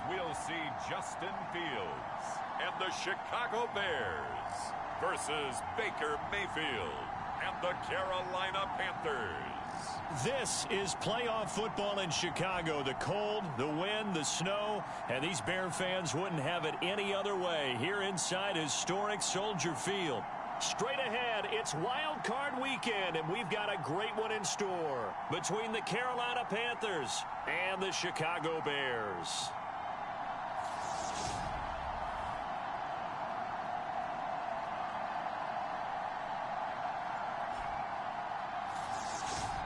we'll see Justin Fields and the Chicago Bears versus Baker Mayfield and the Carolina Panthers. This is playoff football in Chicago. The cold, the wind, the snow, and these Bear fans wouldn't have it any other way here inside historic Soldier Field. Straight ahead, it's Wild Card Weekend, and we've got a great one in store between the Carolina Panthers and the Chicago Bears.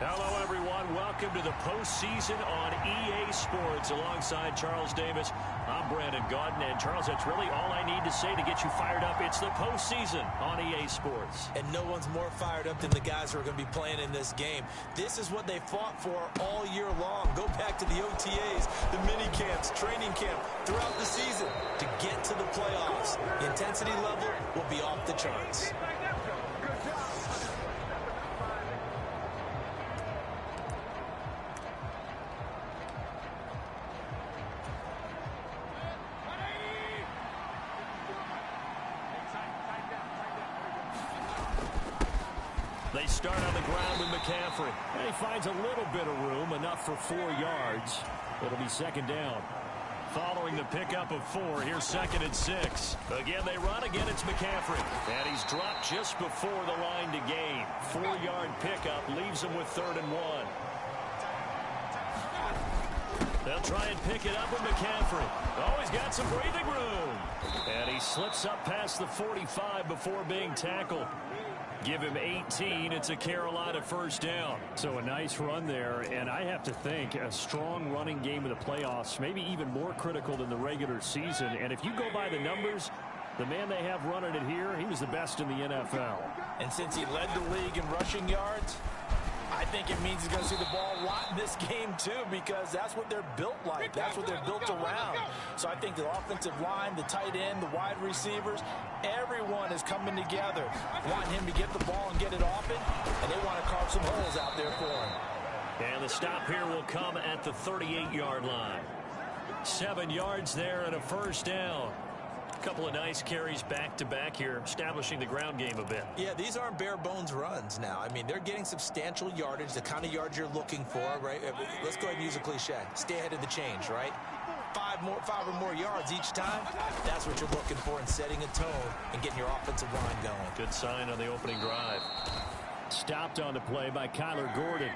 Hello, everyone. Welcome to the postseason on EA Sports. Alongside Charles Davis, I'm Brandon Gaudin. And, Charles, that's really all I need to say to get you fired up. It's the postseason on EA Sports. And no one's more fired up than the guys who are going to be playing in this game. This is what they fought for all year long. Go back to the OTAs, the mini camps, training camp, throughout the season to get to the playoffs. The intensity level will be off the charts. They start on the ground with McCaffrey. And he finds a little bit of room, enough for 4 yards. It'll be second down. Following the pickup of 4, here's 2nd and 6. Again, they run. Again, it's McCaffrey. And he's dropped just before the line to gain. 4-yard pickup leaves him with 3rd and 1. They'll try and pick it up with McCaffrey. Oh, he's got some breathing room. And he slips up past the 45 before being tackled. Give him 18. It's a Carolina first down. So a nice run there, and I have to think a strong running game in the playoffs, maybe even more critical than the regular season. And if you go by the numbers, the man they have running it here, he was the best in the NFL. And since he led the league in rushing yards, I think it means he's going to see the ball a lot in this game, too, because that's what they're built like. That's what they're built around. So I think the offensive line, the tight end, the wide receivers, everyone is coming together, wanting him to get the ball and get it often, and they want to carve some holes out there for him. And the stop here will come at the 38-yard line. 7 yards there and a first down. Couple of nice carries back-to-back here, establishing the ground game a bit. Yeah, these aren't bare-bones runs now. I mean, they're getting substantial yardage, the kind of yards you're looking for, right? Let's go ahead and use a cliche. Stay ahead of the change, right? 5 or more yards each time, that's what you're looking for in setting a tone and getting your offensive line going. Good sign on the opening drive. Stopped on the play by Kyler Gordon.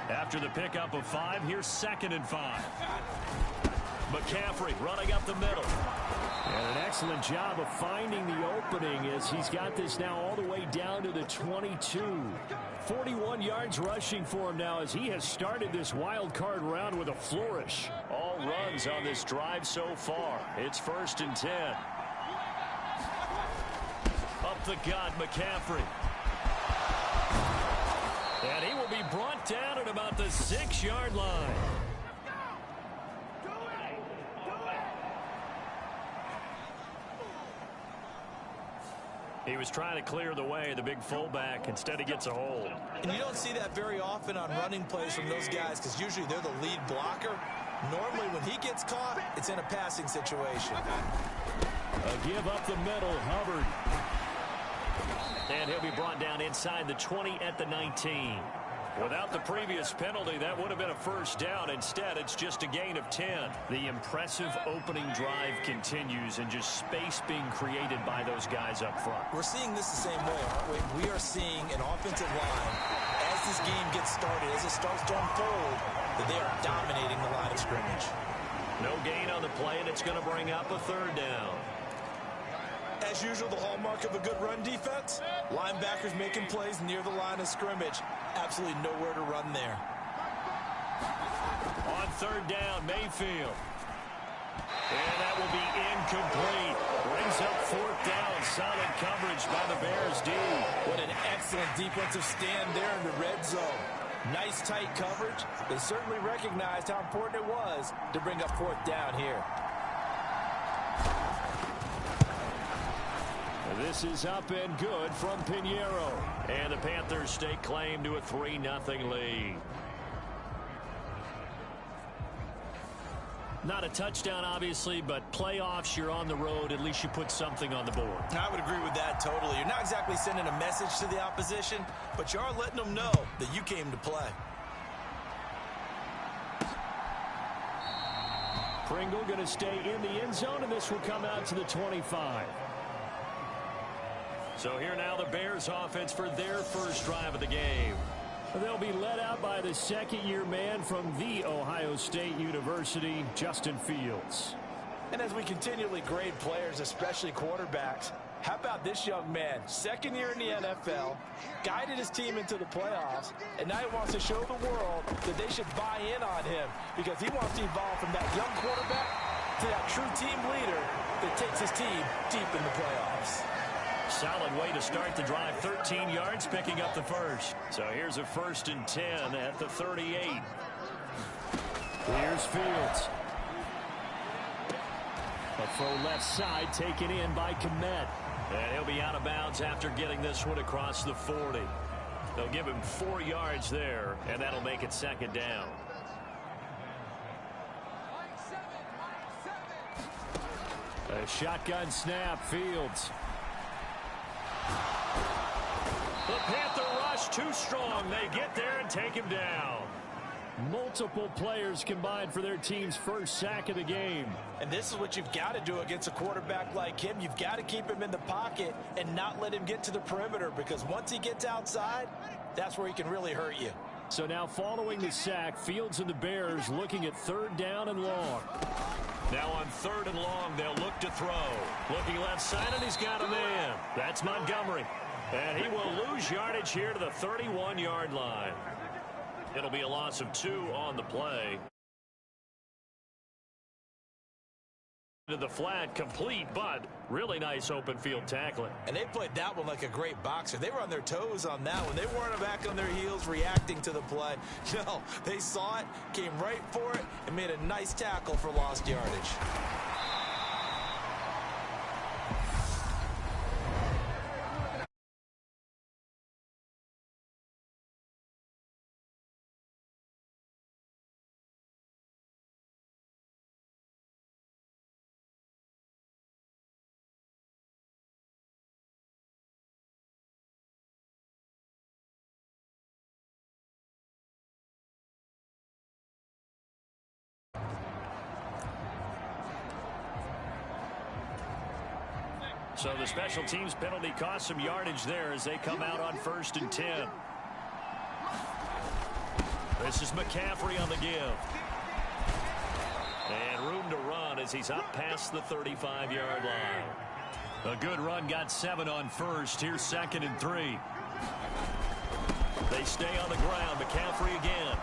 After the pickup of 5, here's 2nd and 5. McCaffrey running up the middle. And an excellent job of finding the opening as he's got this now all the way down to the 22. 41 yards rushing for him now as he has started this wild card round with a flourish. All runs on this drive so far. It's 1st and 10. Up the gut, McCaffrey. And he will be brought down at about the 6-yard line. He was trying to clear the way, the big fullback. Instead, he gets a hold. And you don't see that very often on running plays from those guys because usually they're the lead blocker. Normally, when he gets caught, it's in a passing situation. A give up the middle, Hubbard. And he'll be brought down inside the 20 at the 19. Without the previous penalty, that would have been a first down. Instead, it's just a gain of 10. The impressive opening drive continues and just space being created by those guys up front. We're seeing this the same way, aren't we? We are seeing an offensive line, as this game gets started, as it starts to unfold, that they are dominating the line of scrimmage. No gain on the play, and it's going to bring up a 3rd down. As usual, the hallmark of a good run defense, linebackers making plays near the line of scrimmage. Absolutely nowhere to run there. On 3rd down, Mayfield. And that will be incomplete. Brings up 4th down. Solid coverage by the Bears D. What an excellent defensive stand there in the red zone. Nice tight coverage. They certainly recognized how important it was to bring up 4th down here. This is up and good from Pinheiro. And the Panthers stake claim to a 3-0 lead. Not a touchdown, obviously, but playoffs, you're on the road. At least you put something on the board. I would agree with that totally. You're not exactly sending a message to the opposition, but you are letting them know that you came to play. Pringle going to stay in the end zone, and this will come out to the 25. So here now the Bears offense for their first drive of the game. They'll be led out by the second-year man from The Ohio State University, Justin Fields. And as we continually grade players, especially quarterbacks, how about this young man, second year in the NFL, guided his team into the playoffs, and now he wants to show the world that they should buy in on him because he wants to evolve from that young quarterback to that true team leader that takes his team deep in the playoffs. Solid way to start the drive. 13 yards, picking up the first. So here's a 1st and 10 at the 38. Here's Fields. A faux left side taken in by Kmet. And he'll be out of bounds after getting this one across the 40. They'll give him 4 yards there, and that'll make it 2nd down. A shotgun snap, Fields. The Panther rush too strong. They get there and take him down. Multiple players combined for their team's first sack of the game. And this is what you've got to do against a quarterback like him. You've got to keep him in the pocket and not let him get to the perimeter, because once he gets outside, that's where he can really hurt you. So now following the sack, Fields and the Bears looking at 3rd down and long. Now on 3rd and long, they'll look to throw. Looking left side, and he's got a man. That's Montgomery. And he will lose yardage here to the 31-yard line. It'll be a loss of 2 on the play. To the flat, complete, but really nice open field tackling. And they played that one like a great boxer. They were on their toes on that one. They weren't back on their heels reacting to the play. No, they saw it, came right for it, and made a nice tackle for lost yardage. So the special teams penalty cost some yardage there as they come out on 1st and 10. This is McCaffrey on the give. And room to run as he's up past the 35-yard line. A good run, got 7 on 1st. Here's 2nd and 3. They stay on the ground. McCaffrey again.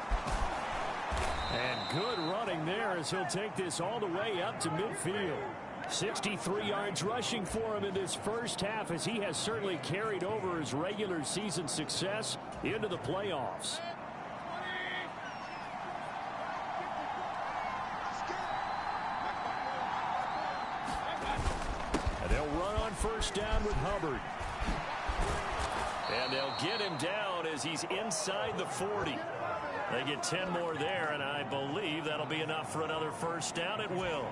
And good running there as he'll take this all the way up to midfield. 63 yards rushing for him in this first half, as he has certainly carried over his regular season success into the playoffs. And they'll run on 1st down with Hubbard. And they'll get him down as he's inside the 40. They get 10 more there, and I believe that'll be enough for another 1st down. It will.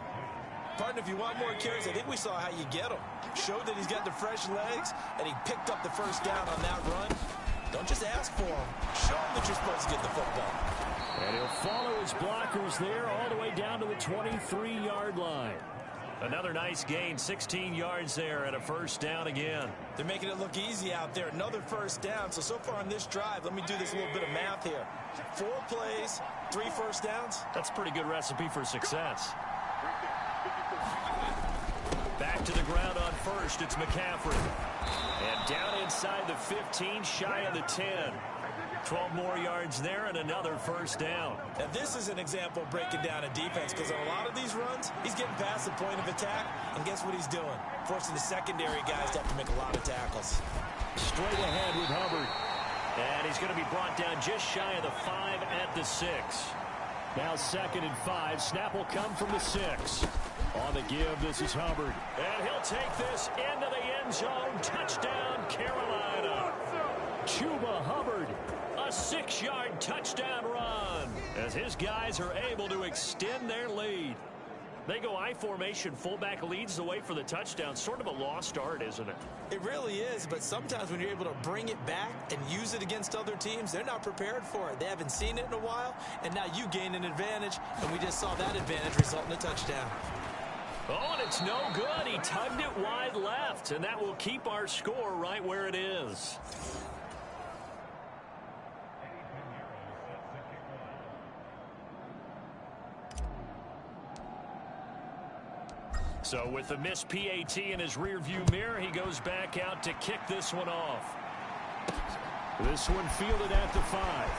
Partner, if you want more carries, I think we saw how you get them. Showed that he's got the fresh legs, and he picked up the 1st down on that run. Don't just ask for him. Show him that you're supposed to get the football. And he'll follow his blockers there all the way down to the 23-yard line. Another nice gain, 16 yards there, and a 1st down again. They're making it look easy out there. Another 1st down. So far on this drive, let me do this little bit of math here. 4 plays, 3 1st downs. That's a pretty good recipe for success. Back to the ground on 1st, it's McCaffrey. And down inside the 15, shy of the 10. 12 more yards there and another 1st down. Now this is an example of breaking down a defense, because on a lot of these runs, he's getting past the point of attack, and guess what he's doing? Forcing the secondary guys to have to make a lot of tackles. Straight ahead with Hubbard. And he's going to be brought down just shy of the 5 at the 6. Now 2nd and 5. Snap will come from the 6. On the give, this is Hubbard. And he'll take this into the end zone. Touchdown, Carolina. Chuba Hubbard. A 6-yard touchdown run as his guys are able to extend their lead. They go I formation. Fullback leads the way for the touchdown. Sort of a lost art, isn't it? It really is, but sometimes when you're able to bring it back and use it against other teams, they're not prepared for it. They haven't seen it in a while, and now you gain an advantage, and we just saw that advantage result in a touchdown. Oh, and it's no good. He tugged it wide left, and that will keep our score right where it is. So with the missed PAT in his rearview mirror, he goes back out to kick this one off. This one fielded at the 5.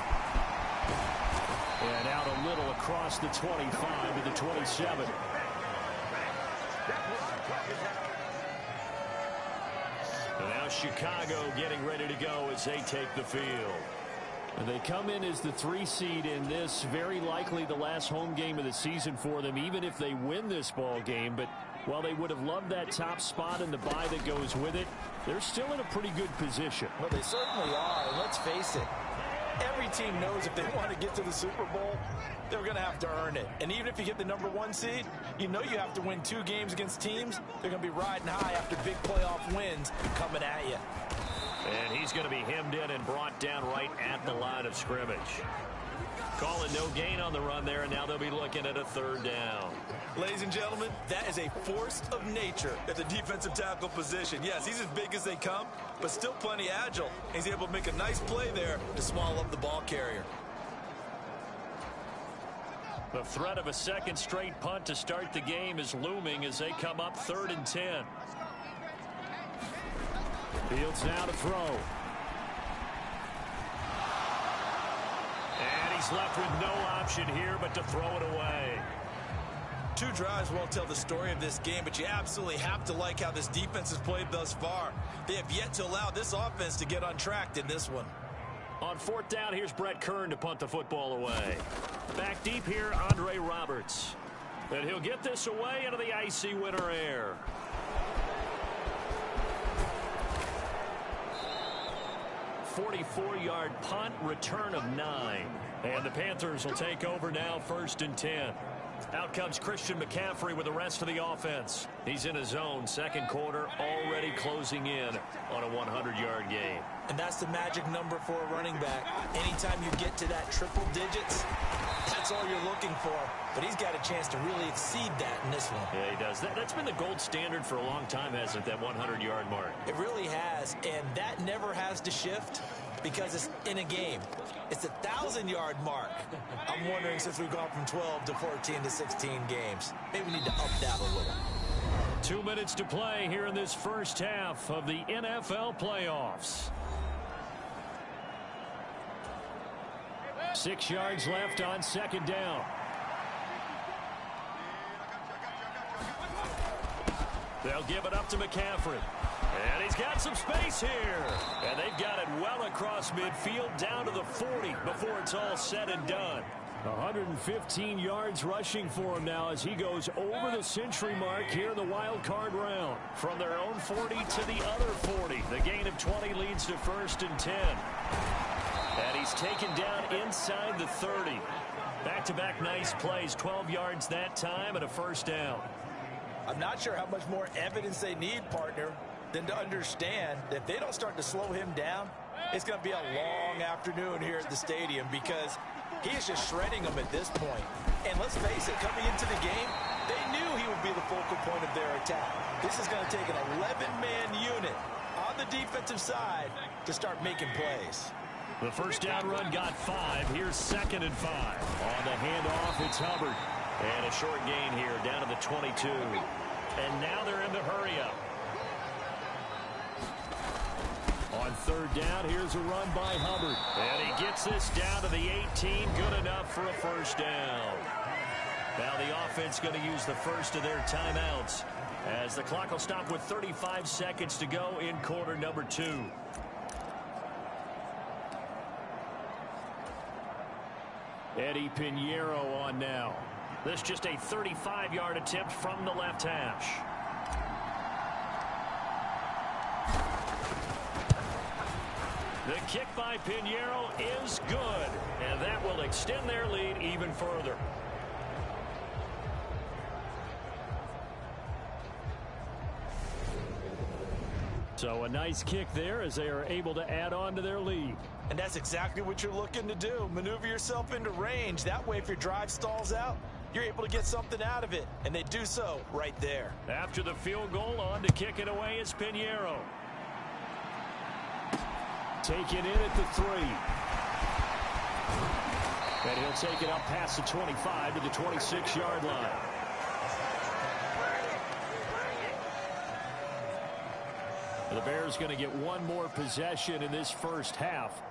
And out a little across the 25 to the 27. And now Chicago getting ready to go as they take the field. And they come in as the 3 seed in this, very likely the last home game of the season for them, even if they win this ball game. But while they would have loved that top spot and the bye that goes with it, they're still in a pretty good position. Well, they certainly are. And let's face it, every team knows if they want to get to the Super Bowl, they're going to have to earn it. And even if you get the #1 seed, you know you have to win 2 games against teams. They're going to be riding high after big playoff wins coming at you. And he's going to be hemmed in and brought down right at the line of scrimmage. Calling no gain on the run there, and now they'll be looking at a 3rd down. Ladies and gentlemen, that is a force of nature at the defensive tackle position. Yes, he's as big as they come, but still plenty agile. He's able to make a nice play there to swallow up the ball carrier. The threat of a second straight punt to start the game is looming as they come up 3rd and 10. Fields now to throw. And he's left with no option here but to throw it away. 2 drives won't tell the story of this game, but you absolutely have to like how this defense has played thus far. They have yet to allow this offense to get untracked in this one. On 4th down, here's Brett Kern to punt the football away. Back deep here, Andre Roberts. And he'll get this away into the icy winter air. A 44-yard punt, return of 9. And the Panthers will take over now, 1st and 10. Out comes Christian McCaffrey with the rest of the offense. He's in his zone, 2nd quarter, already closing in on a 100-yard game. And that's the magic number for a running back. Anytime you get to that triple digits, that's all you're looking for. But he's got a chance to really exceed that in this one. Yeah, he does. That's been the gold standard for a long time, hasn't it, that 100-yard mark? It really has, and that never has to shift because it's in a game. It's a 1,000-yard mark. I'm wondering, since we've gone from 12 to 14 to 16 games, maybe we need to up that a little. 2 minutes to play here in this first half of the NFL playoffs. 6 yards left on 2nd down. They'll give it up to McCaffrey. And he's got some space here. And they've got it well across midfield down to the 40 before it's all said and done. 115 yards rushing for him now as he goes over the century mark here in the wild card round. From their own 40 to the other 40. The gain of 20 leads to 1st and 10. And he's taken down inside the 30. Back-to-back nice plays. 12 yards that time and a 1st down. I'm not sure how much more evidence they need, partner, than to understand that if they don't start to slow him down, it's going to be a long afternoon here at the stadium because he is just shredding them at this point. And let's face it, coming into the game, they knew he would be the focal point of their attack. This is going to take an 11-man unit on the defensive side to start making plays. The 1st down run got 5. Here's 2nd and 5. On the handoff, it's Hubbard. And a short gain here down to the 22. And now they're in the hurry-up. On 3rd down, here's a run by Hubbard. And he gets this down to the 18. Good enough for a 1st down. Now the offense going to use the first of their timeouts as the clock will stop with 35 seconds to go in quarter number 2. Eddie Pinheiro on now. This just a 35-yard attempt from the left hash. The kick by Pinheiro is good, and that will extend their lead even further. So a nice kick there as they are able to add on to their lead. And that's exactly what you're looking to do. Maneuver yourself into range. That way, if your drive stalls out, you're able to get something out of it. And they do so right there. After the field goal, on to kick it away is Pinheiro. Taken in at the 3. And he'll take it up past the 25 to the 26-yard line. The Bears going to get one more possession in this first half.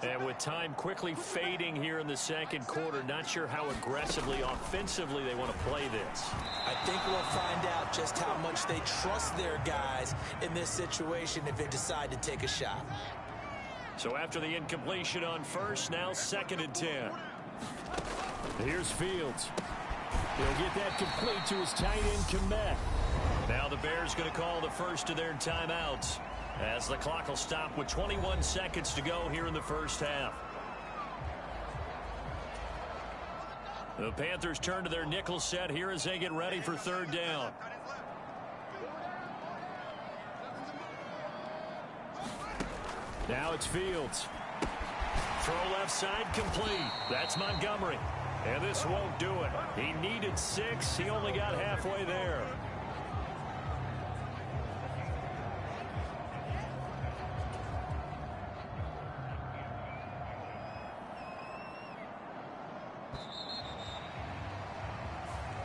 And with time quickly fading here in the second quarter, not sure how aggressively, offensively they want to play this. I think we'll find out just how much they trust their guys in this situation if they decide to take a shot. So after the incompletion on first, now 2nd and 10. Here's Fields. He'll get that complete to his tight end, Komet. Now the Bears going to call the first of their timeouts as the clock will stop with 21 seconds to go here in the first half. The Panthers turn to their nickel set here as they get ready for 3rd down. Now it's Fields. Throw left side complete. That's Montgomery. And this won't do it. He needed 6. He only got halfway there.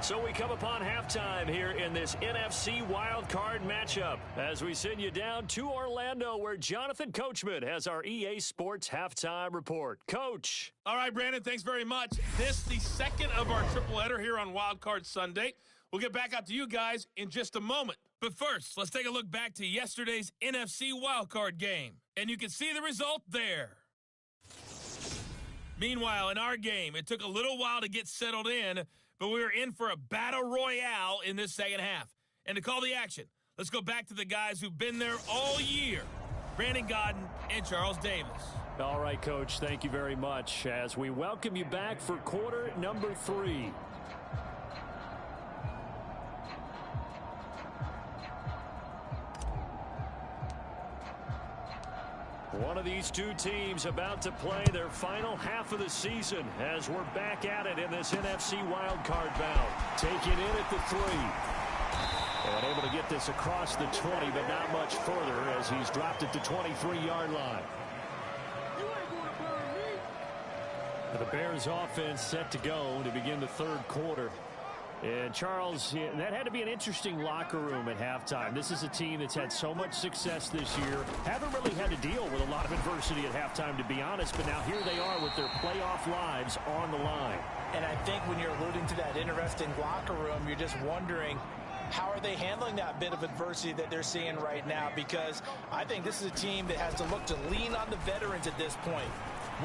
So we come upon halftime here in this NFC wildcard matchup as we send you down to Orlando where Jonathan Coachman has our EA Sports halftime report. Coach. All right, Brandon, thanks very much. This the second of our tripleheader here on Wildcard Sunday. We'll get back out to you guys in just a moment. But first, let's take a look back to yesterday's NFC wildcard game. And you can see the result there. Meanwhile, in our game, it took a little while to get settled in, but we were in for a battle royale in this second half. And to call the action, let's go back to the guys who've been there all year. Brandon Godden and Charles Davis. All right, Coach, thank you very much as we welcome you back for quarter number 3. One of these two teams about to play their final half of the season as we're back at it in this NFC wildcard bout. Taken in at the 3. And able to get this across the 20, but not much further as he's dropped it to 23-yard line. The Bears offense set to go to begin the 3rd quarter. And Charles, that had to be an interesting locker room at halftime. This is a team that's had so much success this year. Haven't really had to deal with a lot of adversity at halftime, to be honest. But now here they are with their playoff lives on the line. And I think when you're alluding to that interesting locker room, you're just wondering, how are they handling that bit of adversity that they're seeing right now? Because I think this is a team that has to look to lean on the veterans at this point.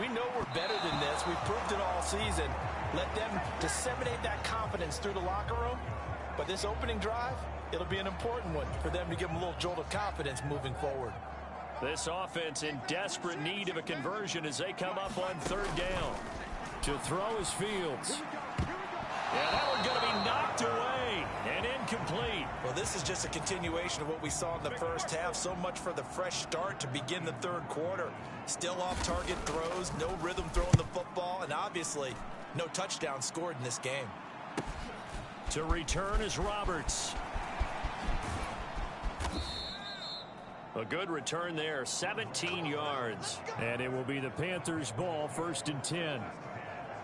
We know we're better than this. We've proved it all season. Let them disseminate that confidence through the locker room. But this opening drive, it'll be an important one for them to give them a little jolt of confidence moving forward. This offense in desperate need of a conversion as they come up on 3rd down. To throw is Fields. Yeah, that one's going to be knocked away and incomplete. Well, this is just a continuation of what we saw in the first half. So much for the fresh start to begin the 3rd quarter. Still off-target throws, no rhythm throwing the football, and obviously no touchdown scored in this game. To return is Roberts. A good return there, 17 yards. And it will be the Panthers' ball, 1st and 10.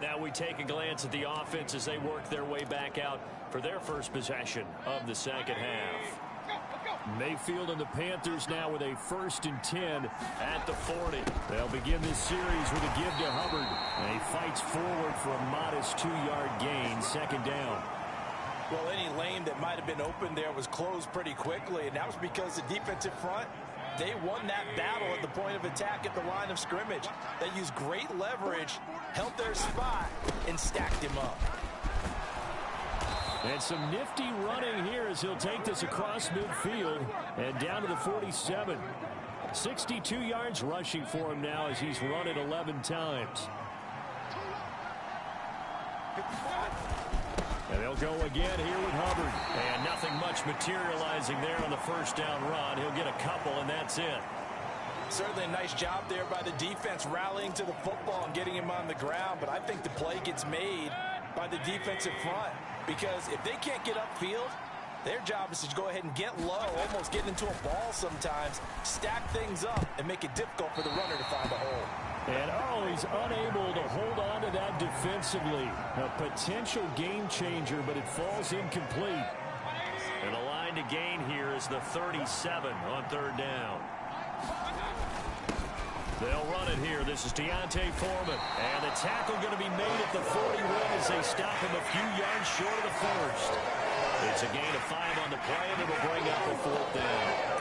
Now we take a glance at the offense as they work their way back out for their first possession of the second half. Mayfield and the Panthers now with a 1st and 10 at the 40. They'll begin this series with a give to Hubbard. And he fights forward for a modest 2-yard gain, 2nd down. Well, any lane that might have been open there was closed pretty quickly, and that was because the defensive front, they won that battle at the point of attack at the line of scrimmage. They used great leverage, held their spot, and stacked him up. And some nifty running here as he'll take this across midfield and down to the 47. 62 yards rushing for him now as he's run it 11 times. And they'll They'll go again here with Hubbard. And nothing much materializing there on the first down run. He'll get a couple, and that's it. Certainly a nice job there by the defense rallying to the football and getting him on the ground. But I think the play gets made by the defensive front. Because if they can't get upfield, their job is to go ahead and get low, almost get into a ball sometimes, stack things up, and make it difficult for the runner to find a hole. And he's unable to hold on to that defensively. A potential game changer, but it falls incomplete. And the line to gain here is the 37 on third down. They'll run it here. This is Deontay Foreman. And the tackle going to be made at the 41 as they stop him a few yards short of the first. It's a gain of 5 on the play, and it'll bring up a fourth down.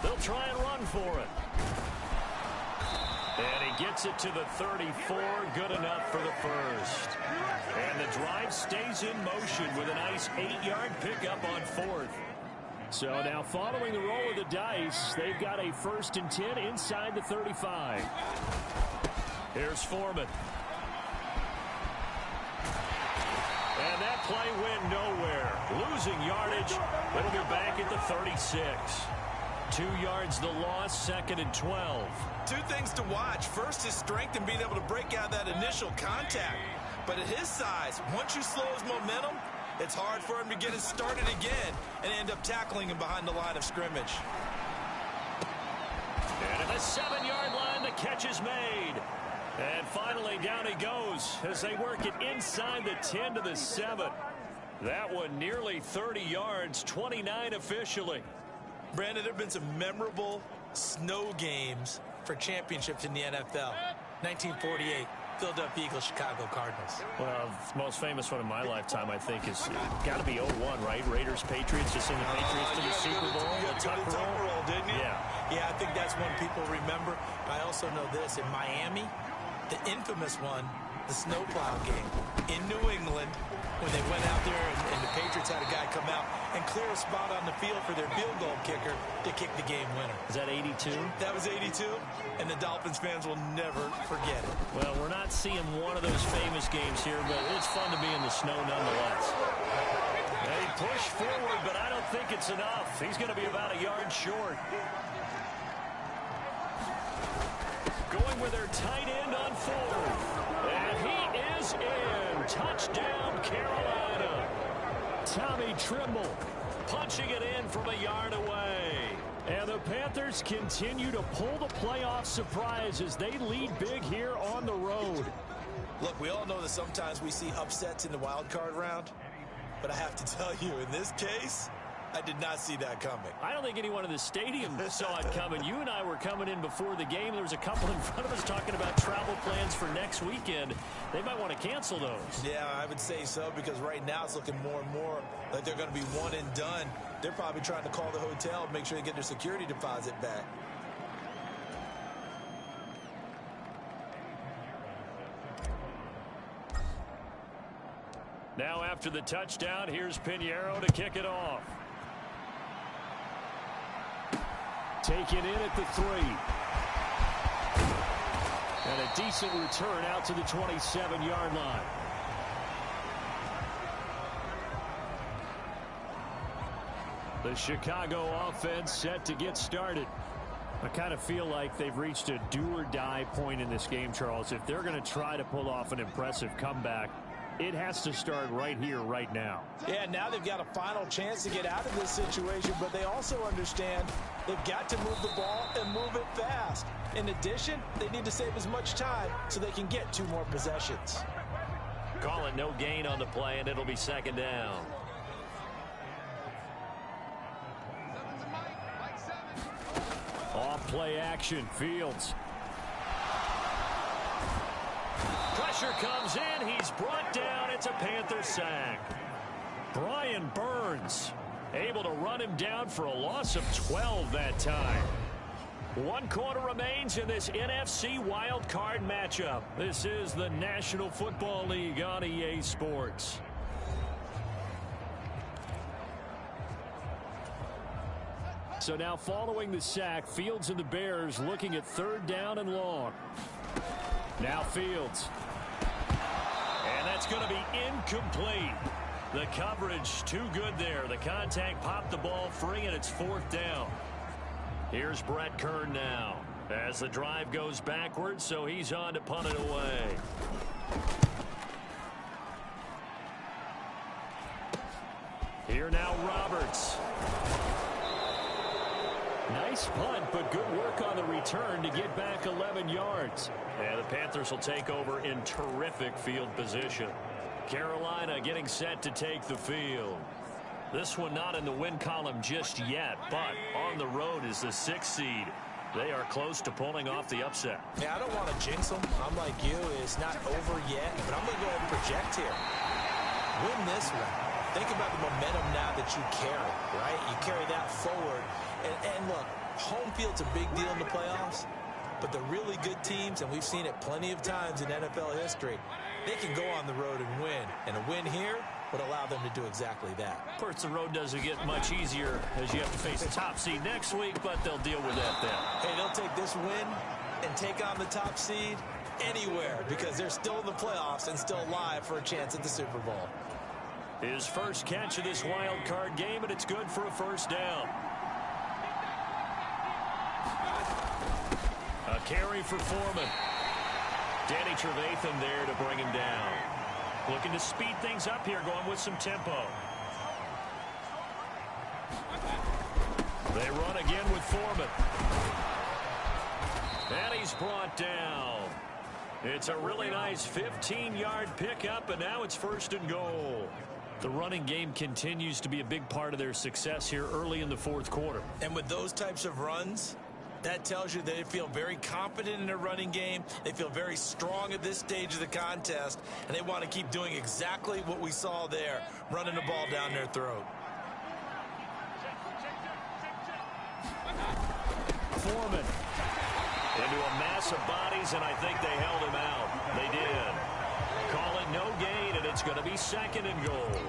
They'll try and run for it. And he gets it to the 34, good enough for the first. And the drive stays in motion with a nice 8-yard pickup on fourth. So now following the roll of the dice, they've got a 1st and 10 inside the 35. Here's Foreman. And that play went nowhere. Losing yardage. It'll be back at the 36. 2 yards the loss, 2nd and 12. Two things to watch. First, his strength in being able to break out that initial contact. But at his size, once you slow his momentum, it's hard for him to get it started again and end up tackling him behind the line of scrimmage. And at the 7-yard line, the catch is made. And finally, down he goes as they work it inside the 10 to the 7. That one nearly 30 yards, 29 officially. Brandon, there have been some memorable snow games for championships in the NFL. 1948. Philadelphia Eagles, Chicago Cardinals. Well, the most famous one in my lifetime, I think, is got to be 01, right? Raiders, Patriots, just in the Patriots to the Super Bowl. You got to the Tucker roll, didn't you? Yeah. Yeah, I think that's one people remember. I also know this. In Miami, the infamous one, the snowplow game. In New England, when they went out there and the Patriots had a guy come out and clear a spot on the field for their field goal kicker to kick the game winner. Is that 82? That was 82, and the Dolphins fans will never forget it. Well, we're not seeing one of those famous games here, but it's fun to be in the snow nonetheless. They push forward, but I don't think it's enough. He's going to be about a yard short. Going with their tight end on fourth. And he is in. Touchdown, Carolina. Tommy Trimble punching it in from a yard away. And the Panthers continue to pull the playoff surprise as they lead big here on the road. Look, we all know that sometimes we see upsets in the wild card round. But I have to tell you, in this case, I did not see that coming. I don't think anyone in the stadium saw it coming. You and I were coming in before the game. There was a couple in front of us talking about travel plans for next weekend. They might want to cancel those. Yeah, I would say so, because right now it's looking more and more like they're going to be one and done. They're probably trying to call the hotel and make sure they get their security deposit back. Now after the touchdown, here's Pinheiro to kick it off. Taken in at the 3. And a decent return out to the 27-yard line. The Chicago offense set to get started. I kind of feel like they've reached a do-or-die point in this game, Charles. If they're going to try to pull off an impressive comeback, it has to start right here, right now. Yeah, now they've got a final chance to get out of this situation, but they also understand they've got to move the ball and move it fast. In addition, they need to save as much time so they can get 2 more possessions. Call it no gain on the play, and it'll be 2nd down. Off play action, Fields. Pressure comes in. He's brought down. It's a Panther sack. Brian Burns able to run him down for a loss of 12 that time. 1 quarter remains in this NFC wild card matchup. This is the National Football League on EA Sports. So now following the sack, Fields and the Bears looking at 3rd down and long. Now Fields. And that's going to be incomplete. The coverage too good there. The contact popped the ball free, and it's 4th down. Here's Brett Kern now as the drive goes backwards, so he's on to punt it away. Here now Roberts. Nice punt, but good work on the return to get back 11 yards. And the Panthers will take over in terrific field position. Carolina getting set to take the field. This one not in the win column just yet, but on the road is the 6th seed. They are close to pulling off the upset. Yeah, I don't want to jinx them. I'm like you. It's not over yet, but I'm going to go ahead and project here. Win this one. Think about the momentum now that you carry, right? You carry that forward. And look, home field's a big deal in the playoffs, but the really good teams, and we've seen it plenty of times in NFL history, they can go on the road and win. And a win here would allow them to do exactly that. Of course, the road doesn't get much easier as you have to face the top seed next week, but they'll deal with that then. Hey, they'll take this win and take on the top seed anywhere because they're still in the playoffs and still alive for a chance at the Super Bowl. His first catch of this wild card game, and it's good for a 1st down. A carry for Foreman. Danny Trevathan there to bring him down. Looking to speed things up here, going with some tempo. They run again with Foreman. And he's brought down. It's a really nice 15-yard pickup, and now it's 1st and goal. The running game continues to be a big part of their success here early in the 4th quarter. And with those types of runs, that tells you they feel very confident in their running game. They feel very strong at this stage of the contest, and they want to keep doing exactly what we saw there, running the ball down their throat. Foreman into a mass of bodies, and I think they held him out. They did. Call it no gain, and it's going to be 2nd and goal.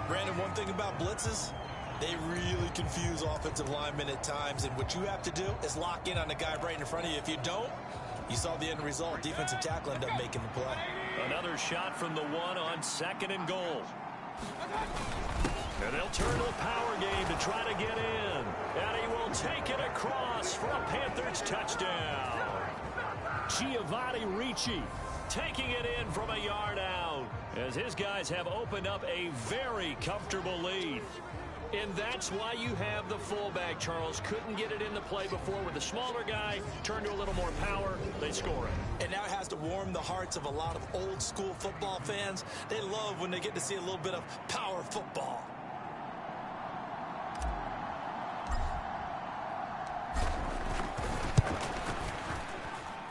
Brandon, one thing about blitzes, they really confuse offensive linemen at times, and what you have to do is lock in on the guy right in front of you. If you don't, you saw the end result. Defensive tackle ended up making the play. Another shot from the 1 on 2nd and goal. And they'll turn to the power game to try to get in. And he will take it across for a Panthers touchdown. Giovanni Ricci taking it in from a yard out as his guys have opened up a very comfortable lead. And that's why you have the fullback, Charles. Couldn't get it in the play before with the smaller guy. Turn to a little more power. They score it. And now it has to warm the hearts of a lot of old-school football fans. They love when they get to see a little bit of power football.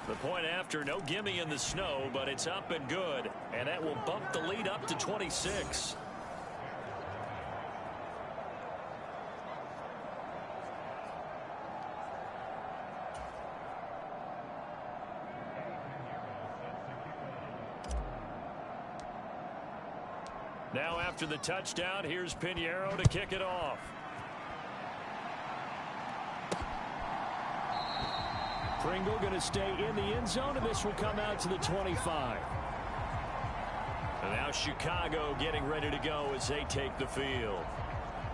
The point after, no gimme in the snow, but it's up and good. And that will bump the lead up to 26. Now after the touchdown, here's Pinheiro to kick it off. Pringle going to stay in the end zone, and this will come out to the 25. And now Chicago getting ready to go as they take the field.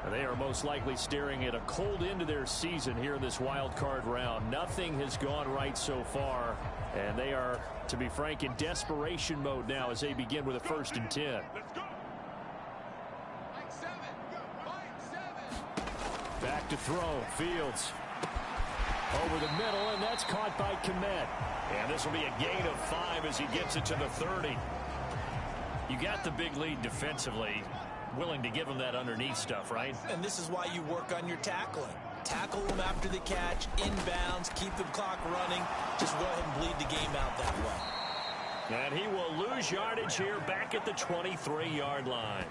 And they are most likely staring at a cold end to their season here in this wild card round. Nothing has gone right so far, and they are, to be frank, in desperation mode now as they begin with a 1st and 10. Back to throw. Fields over the middle, and that's caught by Kmet. And this will be a gain of 5 as he gets it to the 30. You got the big lead defensively. Willing to give him that underneath stuff, right? And this is why you work on your tackling. Tackle them after the catch, inbounds, keep the clock running. Just go ahead and bleed the game out that way. And he will lose yardage here back at the 23-yard line.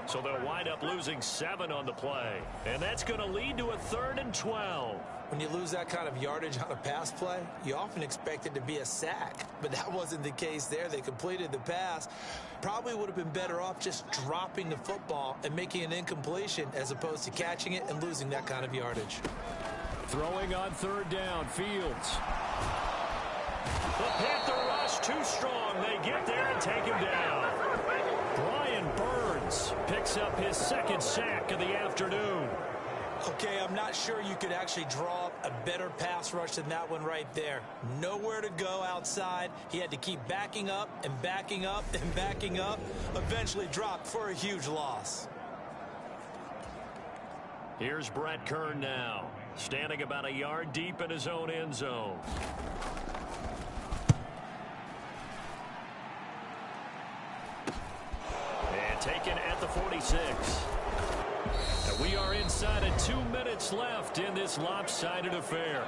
So they'll wind up losing 7 on the play. And that's going to lead to a 3rd and 12. When you lose that kind of yardage on a pass play, you often expect it to be a sack. But that wasn't the case there. They completed the pass. Probably would have been better off just dropping the football and making an incompletion as opposed to catching it and losing that kind of yardage. Throwing on 3rd down, Fields. The Panther rush too strong. They get there and take him down. Brian Burns picks up his 2nd sack of the afternoon. Okay, I'm not sure you could actually draw up a better pass rush than that one right there. Nowhere to go outside. He had to keep backing up and backing up and backing up. Eventually dropped for a huge loss. Here's Brett Kern now, standing about a yard deep in his own end zone. And taken at the 46. And we are inside of 2 minutes left in this lopsided affair.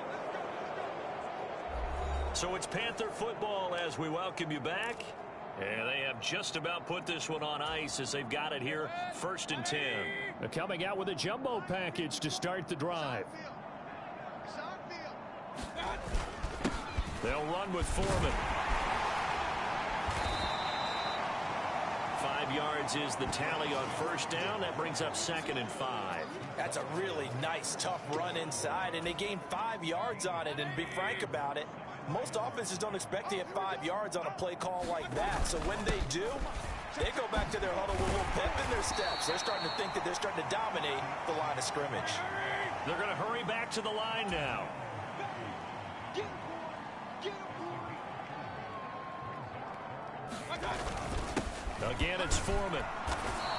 So it's Panther football as we welcome you back. And they have just about put this one on ice as they've got it here, 1st and 10. They're coming out with a jumbo package to start the drive. They'll run with Foreman. 5 yards is the tally on 1st down. That brings up 2nd and 5. That's a really nice, tough run inside, and they gained 5 yards on it. And to be frank about it, most offenses don't expect to get 5 yards on a play call like that. So when they do, they go back to their huddle with a little pep in their steps. They're starting to think that they're starting to dominate the line of scrimmage. They're going to hurry back to the line now. Again, it's Foreman.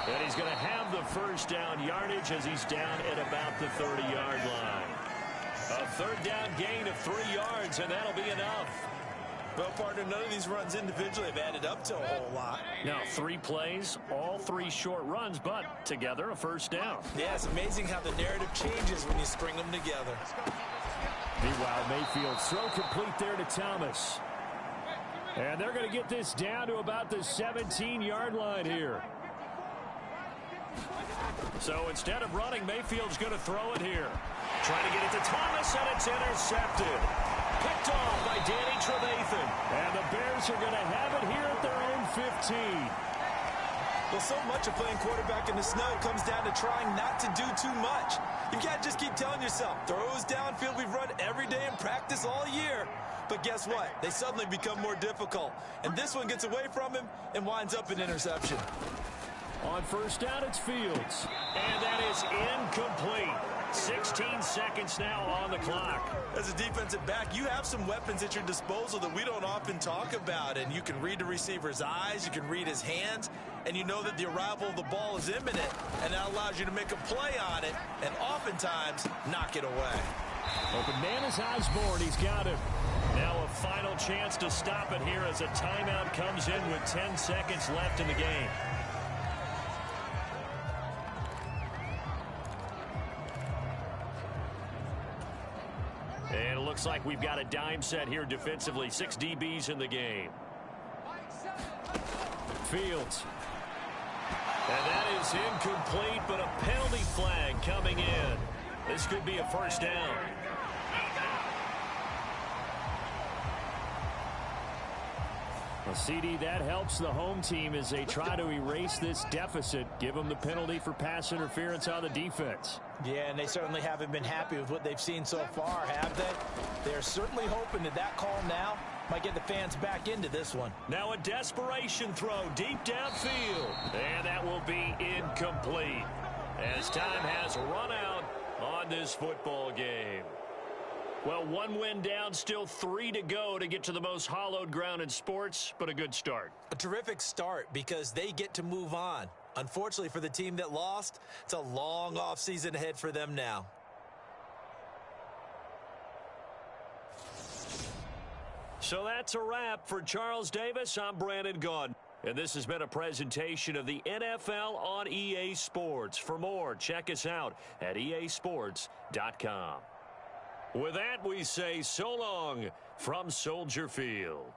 And he's going to have the 1st down yardage as he's down at about the 30-yard line. A 3rd down gain of 3 yards, and that'll be enough. Well, partner, none of these runs individually have added up to a whole lot. Now, 3 plays, all 3 short runs, but together a 1st down. Yeah, it's amazing how the narrative changes when you string them together. Meanwhile, Mayfield's throw complete there to Thomas. And they're going to get this down to about the 17-yard line here. So instead of running, Mayfield's going to throw it here. Trying to get it to Thomas, and it's intercepted. Picked off by Danny Trevathan. And the Bears are going to have it here at their own 15. Well, so much of playing quarterback in the snow comes down to trying not to do too much. You can't just keep telling yourself, throws downfield we've run every day in practice all year. But guess what? They suddenly become more difficult. And this one gets away from him and winds up an interception. On 1st down, it's Fields. And that is incomplete. 16 seconds now on the clock. As a defensive back, you have some weapons at your disposal that we don't often talk about. And you can read the receiver's eyes, you can read his hands, and you know that the arrival of the ball is imminent. And that allows you to make a play on it and oftentimes knock it away. Open man is Osborne. He's got him. Now a final chance to stop it here as a timeout comes in with 10 seconds left in the game. And it looks like we've got a dime set here defensively. 6 DBs in the game. Fields. And that is incomplete, but a penalty flag coming in. This could be a 1st down. Well, CD, that helps the home team as they try to erase this deficit. Give them the penalty for pass interference on the defense. Yeah, and they certainly haven't been happy with what they've seen so far, have they? They're certainly hoping that that call now might get the fans back into this one. Now a desperation throw deep downfield. And that will be incomplete as time has run out on this football game. Well, 1 win down, still 3 to go to get to the most hallowed ground in sports, but a good start. A terrific start because they get to move on. Unfortunately for the team that lost, it's a long offseason ahead for them now. So that's a wrap for Charles Davis. I'm Brandon Gaudin. And this has been a presentation of the NFL on EA Sports. For more, check us out at easports.com. With that, we say so long from Soldier Field.